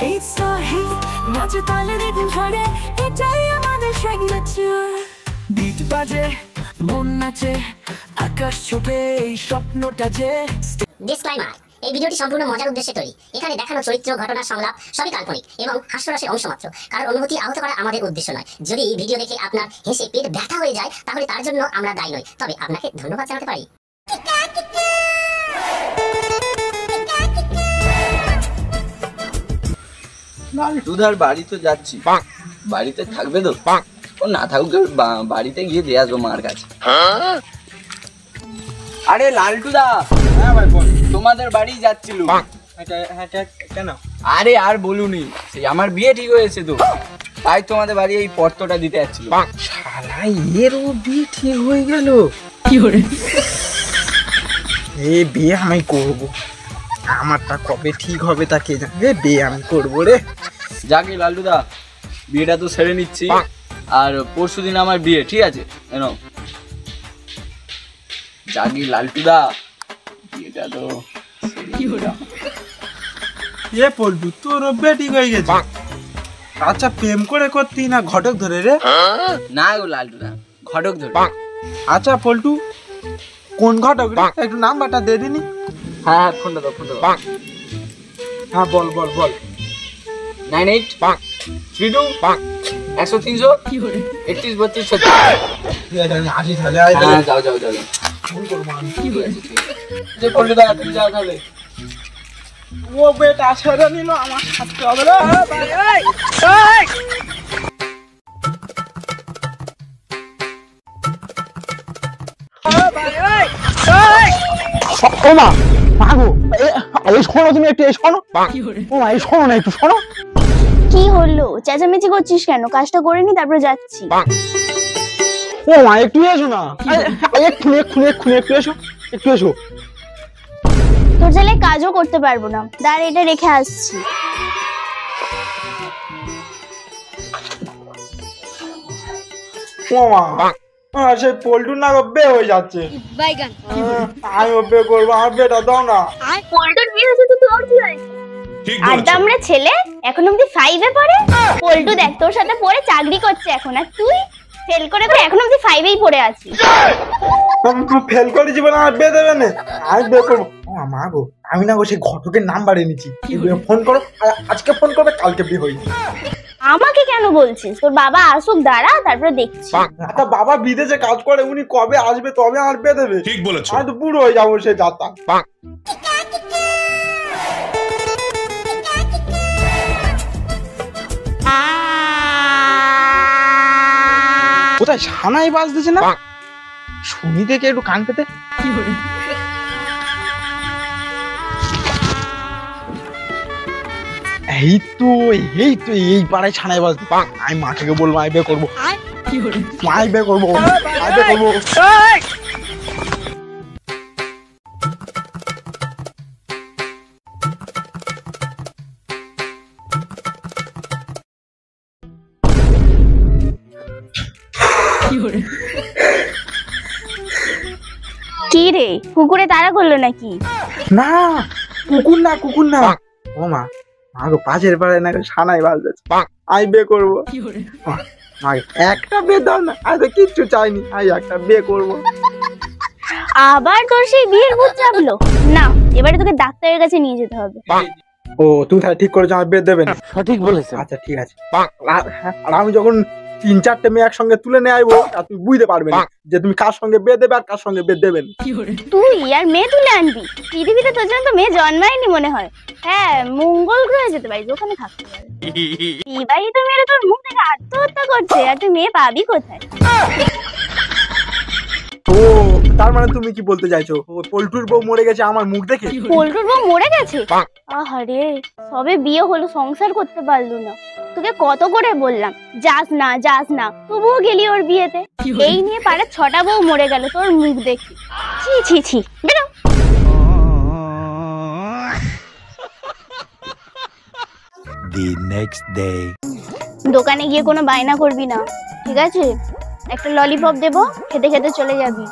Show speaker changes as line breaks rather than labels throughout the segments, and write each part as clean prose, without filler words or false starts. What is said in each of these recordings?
এই সাহি নাচে তালে রিদম ধরে, এটাই আমাদের সিগনেচার। বিট বাজে, মন নাচে, আকাশ ছোটে, এই স্বপ্নটা যে।
ডিসক্লেইমার, এই ভিডিওটি সম্পূর্ণ মজার উদ্দেশ্যে তৈরি। এখানে দেখানো চরিত্র, ঘটনা, সংলাপ সবই কাল্পনিক এবং হাস্যরসের অংশ মাত্র। কারণ অনুভূতি আহত করা আমাদের উদ্দেশ্য নয়। যদি ভিডিও দেখে আপনার হেসে পেট ব্যথা হয়ে যায় তাহলে তার জন্য আমরা দায়ী নই। তবে আপনাকে ধন্যবাদ জানাতে পারি।
লালটুদার বাড়ি তো যাচ্ছি, বাড়িতে থাকবে তো? ও না থাকুক, বাড়িতে গিয়ে দিয়ে আসবো মার কাছে। আরে লালটুদা,
হ্যাঁ ভাই বল।
তোমাদের বাড়ি যাচ্ছিল।
কেন?
আরে আর বলুনি, সেই আমার বিয়ে ঠিক হয়েছে তো, তাই তোমাদের বাড়ি এই পত্রটা দিতে যাচ্ছিল।
শালা এরও বিয়ে ঠিক হয়ে গেল।
কি করে?
এ বিয়ে আমি করব, আমারটা কবে ঠিক হবে তা কে জানে। বিয়ে আমি করবো রে।
যাকে লালটুদা, বিয়েটা তো সেরে নিচ্ছি, আর পরশুদিন আমার বিয়ে, ঠিক আছে? এনো যাকে লালটুদা, বিয়েটা তো
এ পল্টু, তোর বিয়ে ঠিক হয়ে গেছে? আচ্ছা, প্রেম করে করতি না ঘটক ধরে রে?
না গো লালটুদা, ঘটক ধরে।
আচ্ছা পল্টু, কোন ঘটক রে? একটু নাম্বারটা দে দিনি।
হ্যাঁ ফোনটা দাও, ফোনটা দাও।
হ্যাঁ বল বল বল।
9832 100 300 31 32 36।
আমি আসি তাহলে।
হ্যাঁ যাও যাও যাও। যে ফোনটা দাও, তুমি যাও তাহলে।
ও বেটা ছেড়ে নিল, আমার সাথে হবে রে। ও মা, মাগো, এই শোনো, তুমি একটু শোনো। ও মা, এই শোনো না, একটু শোনো।
কি হলো, চেঁচামেচি করছিস কেন? কাজটা করে নি, তারপরে যাচ্ছি।
ও মা, একটু এসো না, এক্ষুনি এক্ষুনি এক্ষুনি একটু এসো, একটু এসো।
তোর ছেলে কাজও করতে পারবো না, দাঁড় এটা রেখে আসছি।
ও মা, সেই পল্টুর না বে হয়ে যাচ্ছে। আমি বে করবো, আমার বেটা দাও না।
পল্টুর বিয়ে হয়েছে তো তোর কি হয়েছে? আড্ডা আমরা ছেলে, এখন অব্দি 5 এ পড়ে। পল্টু দেখ, তোর সাথে পড়ে চাকরি করছে এখন, আর তুই ফেল করে এখন অব্দি 5 এই পড়ে আছিস।
তুই ফেল করে জীবনে আমার বিয়ে দেবে না? আমি বিয়ে করবো। ও মা গো, আমি না গো সেই ঘটকের নাম্বার এনেছি, ফোন করো, আজকে ফোন করবে, কালকে বিয়ে হয়ে যাবে।
আমাকে কেন বলছিস? তোর বাবা আসুক, দাঁড়া, তারপরে দেখছি।
তা বাবা বিদেশে কাজ করে, উনি কবে আসবে তবে আমার বিয়ে দেবে? ঠিক বলেছো। আমি তো বুড়ো হয়ে যাবো সে যাত্রা। কোথায় সানাই বাজতেছে না? শুনি দেখে একটু কান পেতে। এই তো এই তো এই পাড়ায় ছানাই বাজতে। আমি মাকে বলবো আমি বিয়ে করবো, আমি বিয়ে করবো, আমি বিয়ে করবো।
কি রে, কুকুরে তাড়া করলো নাকি?
না, কুকুর না, কুকুর না। ও মা, মাগো পাশের পাড়ায় না সানাই বাজতেছে, আমি বিয়ে করবো। একটা বিয়ে দাও না, আমি তো কিচ্ছু চাইনি, আমি একটা বিয়ে করবো।
আবার তোর সেই বিয়ের ভূত চাপলো না? এবারে তোকে ডাক্তারের কাছে নিয়ে যেতে হবে।
ও তুমি তাহলে ঠিক করেছো আমার বিয়ে দেবে না? সঠিক বলেছো। আচ্ছা ঠিক আছে। আর আমি যখন 3-4টে মেয়ে একসঙ্গে তুলে নিয়ে আইবো, আর তুই বুঝতে পারবে না যে তুমি কার সঙ্গে বিয়ে দেবে আর কার সঙ্গে বিয়ে দেবে না।
তুই আর মেয়ে তুলে আনবি? পৃথিবীতে তোর জন্য তো মেয়ে জন্মায়নি মনে হয়। হ্যাঁ, মঙ্গল গ্রহে যেতে পারিস, ওখানে থাকতে পারে। বিবাহিত মেয়েরা তোর মুখ থেকে আত্মহত্যা করছে, আর তুই মেয়ে পাবি কোথায়?
ও তার মানে তুমি কি বলতে চাইছো, ও পল্টুর বউ মরে গেছে আমার মুখ দেখে?
পল্টুর বউ মরে গেছে? আহারে, সবে বিয়ে হলো, সংসার করতে পারলো না। তোকে কত করে বললাম যাস না যাস না, তবুও গেলি ওর বিয়েতে। এই নিয়ে পাড়ার 6টা বউ মরে গেল তোর মুখ দেখে। ছি ছি ছি, বেরো।
The next day.
দোকানে গিয়ে কোনো বায়না করবি না, ঠিক আছে? একটা ললিপপ দেবো, খেতে খেতে চলে যাবি।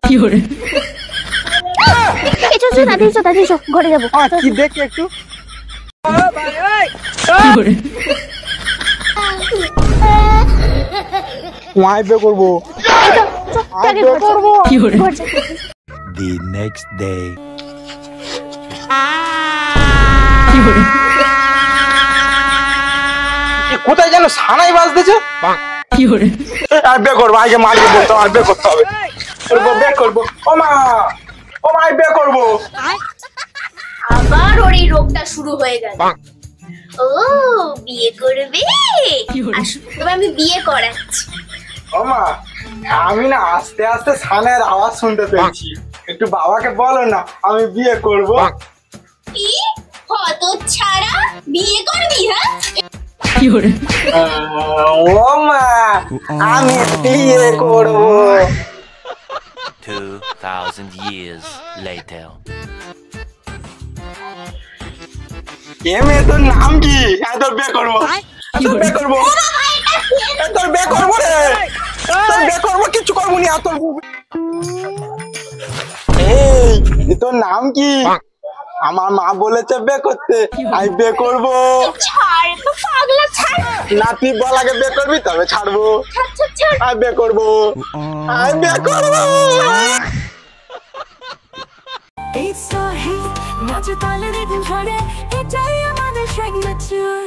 কি করে? এসো তাড়াতাড়ি এসো, ঘরে যাবো।
কি দেখি একটু। আই বে করবো, আই বে করবো।
The next day.
কোথায় যেন সানাই বাজতেছে। আর বে করবো, আগে মারিয়ে বলতো আর বে করতে হবে। বে করবো, ও মা আই বে করবো।
আবার ওর এই রোগটা শুরু হয়ে গেল। ও বিয়ে করবে? আসো, তবে আমি বিয়ে করাচ্ছি।
ও মা, আমি না আস্তে আস্তে সানের আওয়াজ শুনতে পেয়েছি, একটু বাবাকে বলো না আমি বিয়ে করব।
কি হতচ্ছাড়া, বিয়ে করবি? হ্যাঁ,
ও মা আমি বিয়ে করব।
2000 years later.
এমে তোর নাম কি? তোর বিয়ে করবো, তোর বিয়ে করবো, তোর বিয়ে করবো রে, তোর বিয়ে করবো, কিচ্ছু করবো নি। তোর এই তোর নাম কি? আমার মা বলেছে বিয়ে করতে, আমি বিয়ে করবো।
ছাড় তো পাগলা, ছাড়।
নাতি বল আগে বিয়ে করবি তবে ছাড়বো। আমি বিয়ে করবো, আমি বিয়ে করবো।
এই সাহি নাচে তালে রিদম ধরে, এটাই আমাদের সিগনেচার।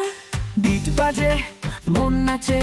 বিট বাজে, মন নাচে।